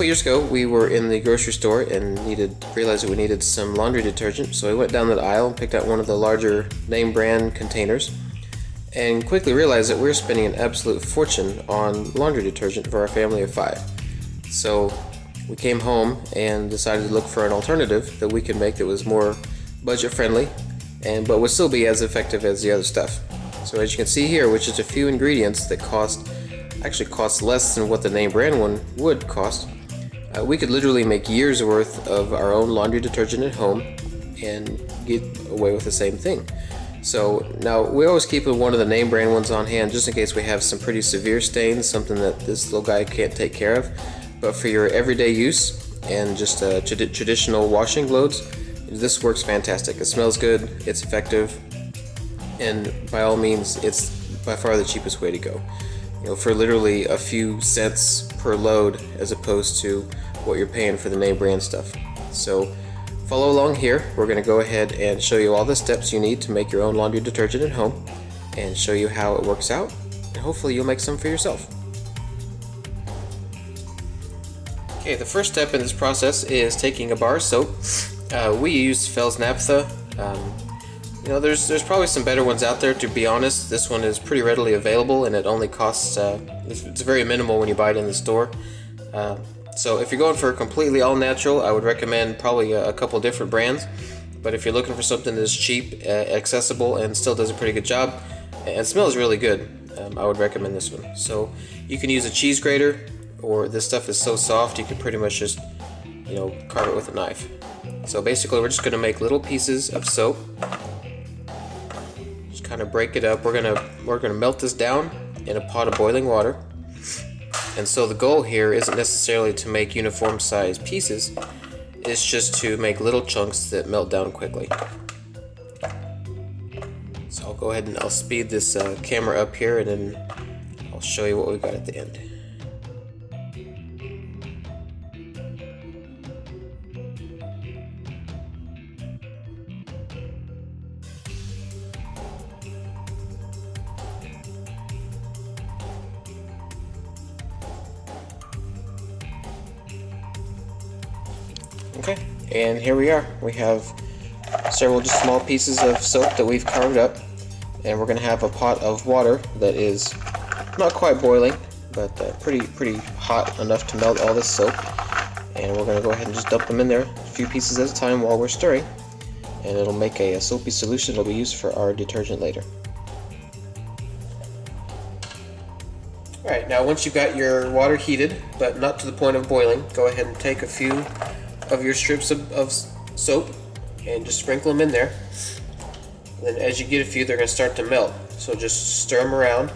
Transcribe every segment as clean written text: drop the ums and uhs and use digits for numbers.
couple years ago, we were in the grocery store and realized that we needed some laundry detergent. So I went down that aisle and picked out one of the larger name brand containers, and quickly realized that we were spending an absolute fortune on laundry detergent for our family of 5. So we came home and decided to look for an alternative that we could make that was more budget friendly, but would still be as effective as the other stuff. So as you can see here, with just a few ingredients that actually cost less than what the name brand one would cost, we could literally make years worth of our own laundry detergent at home and get away with the same thing. So now we always keep one of the name brand ones on hand just in case we have some pretty severe stains, something that this little guy can't take care of. But for your everyday use and just traditional washing loads, this works fantastic. It smells good, it's effective, and by all means, it's by far the cheapest way to go. For literally a few cents per load as opposed to what you're paying for the name brand stuff. So follow along here. We're going to go ahead and show you all the steps you need to make your own laundry detergent at home and show you how it works out, and hopefully you'll make some for yourself. Okay, the first step in this process is taking a bar of soap. We use fels-naptha. There's probably some better ones out there, to be honest. This one is pretty readily available, and it only costs, it's very minimal when you buy it in the store. So if you're going for completely all natural, I would recommend probably a couple different brands. But if you're looking for something that's cheap, accessible, and still does a pretty good job, and smells really good, I would recommend this one. So you can use a cheese grater, or this stuff is so soft you can pretty much just, carve it with a knife. So basically we're just going to make little pieces of soap. Kind of break it up. We're gonna melt this down in a pot of boiling water, and so the goal here isn't necessarily to make uniform sized pieces, it's just to make little chunks that melt down quickly. So I'll go ahead and I'll speed this camera up here, and then I'll show you what we got at the end. Okay, and here we are. We have several just small pieces of soap that we've carved up, and we're going to have a pot of water that is not quite boiling, but pretty hot enough to melt all this soap. And we're going to go ahead and just dump them in there, a few pieces at a time while we're stirring, and it'll make a soapy solution that'll be used for our detergent later. Alright, now once you've got your water heated, but not to the point of boiling, go ahead and take a few of your strips of soap and just sprinkle them in there. And then as you get a few, they're going to start to melt. So just stir them around,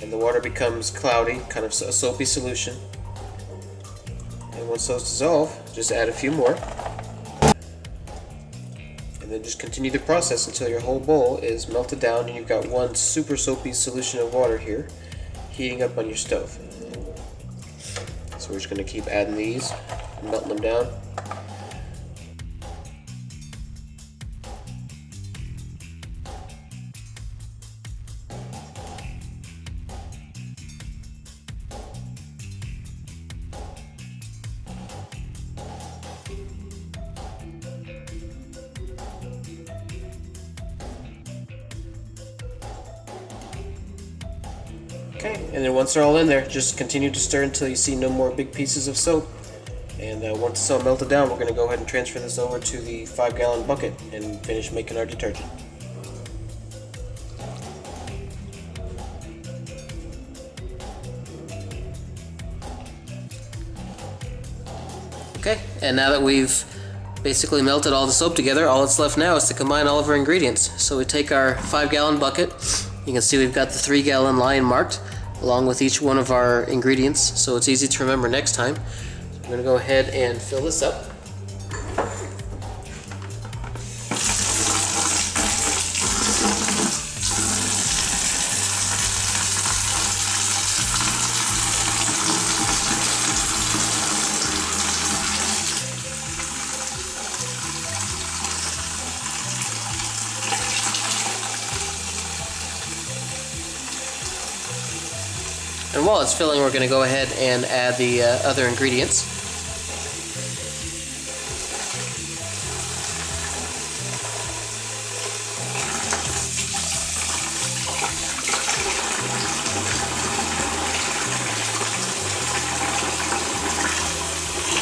and the water becomes cloudy, kind of a soapy solution. And once those dissolve, just add a few more. And then just continue the process until your whole bowl is melted down and you've got one super soapy solution of water here heating up on your stove. So we're just going to keep adding these, melting them down. Okay, and then once they're all in there, just continue to stir until you see no more big pieces of soap. And once it's all melted down, we're going to go ahead and transfer this over to the 5-gallon bucket and finish making our detergent. Okay, and now that we've basically melted all the soap together, all that's left now is to combine all of our ingredients. So we take our 5-gallon bucket. You can see we've got the 3-gallon line marked along with each one of our ingredients, so it's easy to remember next time. So I'm going to go ahead and fill this up. And And while it's filling, we're going to go ahead and add the other ingredients.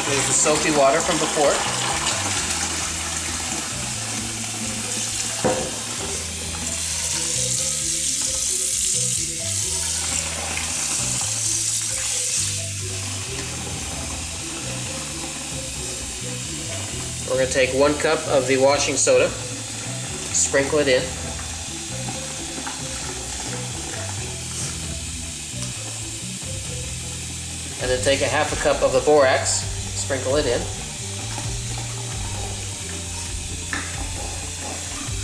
There's the soapy water from before. We're going to take 1 cup of the washing soda, sprinkle it in. And then take a 1/2 cup of the borax, sprinkle it in.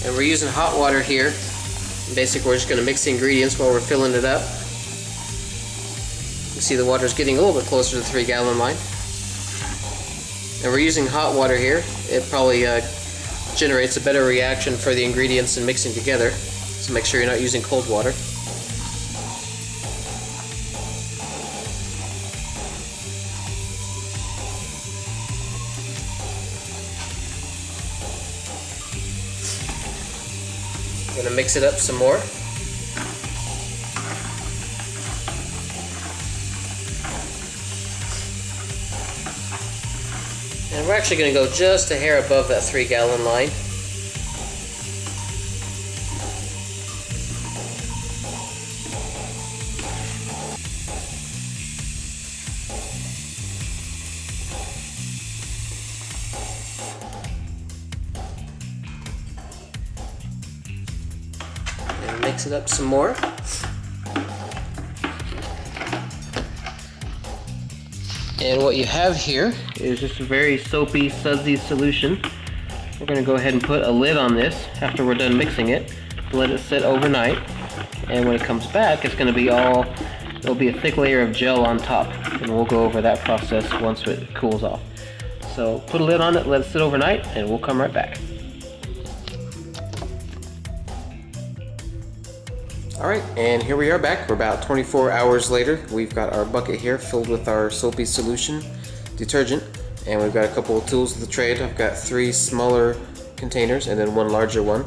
And we're using hot water here. Basically, we're just going to mix the ingredients while we're filling it up. You see the water's getting a little bit closer to the 3-gallon line. And we're using hot water here. It probably generates a better reaction for the ingredients and mixing together. So make sure you're not using cold water. I'm going to mix it up some more. And we're actually going to go just a hair above that 3-gallon line. And mix it up some more. And what you have here is just a very soapy, sudsy solution. We're going to go ahead and put a lid on this after we're done mixing it. Let it sit overnight. And when it comes back, it's going to be it'll be a thick layer of gel on top. And we'll go over that process once it cools off. So put a lid on it, let it sit overnight, and we'll come right back. Alright, and here we are back. We're about 24 hours later. We've got our bucket here filled with our soapy solution detergent, and we've got a couple of tools of the trade. I've got 3 smaller containers and then 1 larger one.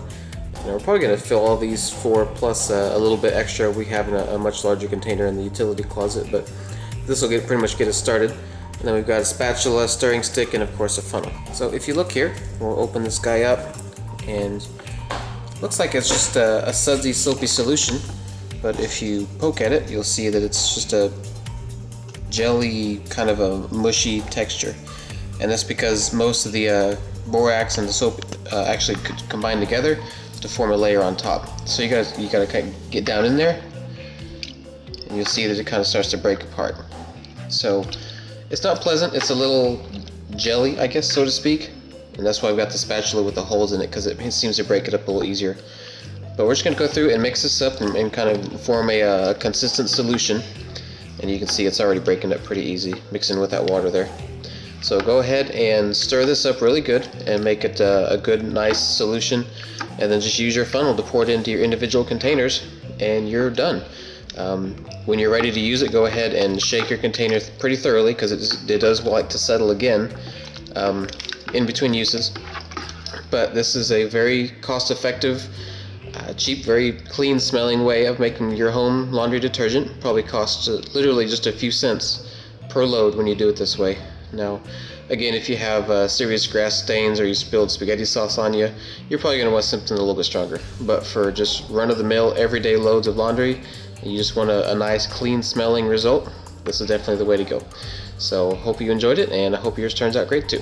And we're probably going to fill all these 4 plus a little bit extra we have in a much larger container in the utility closet, but this will pretty much get us started. And then we've got a spatula, stirring stick, and of course a funnel. So if you look here, we'll open this guy up, and looks like it's just a sudsy, soapy solution, but if you poke at it, you'll see that it's just a jelly, kind of a mushy texture. And that's because most of the borax and the soap actually could combine together to form a layer on top. So you gotta kind of get down in there, and you'll see that it kind of starts to break apart. So it's not pleasant. It's a little jelly, I guess, so to speak. And that's why I've got the spatula with the holes in it, because it seems to break it up a little easier. But we're just going to go through and mix this up and kind of form a consistent solution. And you can see it's already breaking up pretty easy, mixing with that water there. So go ahead and stir this up really good and make it a good, nice solution. And then just use your funnel to pour it into your individual containers, and you're done. When you're ready to use it, go ahead and shake your container pretty thoroughly, because it does like to settle again in between uses. But this is a very cost-effective, cheap, very clean smelling way of making your home laundry detergent. Probably costs literally just a few cents per load when you do it this way. Now again, if you have serious grass stains or you spilled spaghetti sauce on you, you're probably going to want something a little bit stronger. But for just run-of-the-mill everyday loads of laundry, you just want a nice clean smelling result, this is definitely the way to go. So hope you enjoyed it, and I hope yours turns out great too.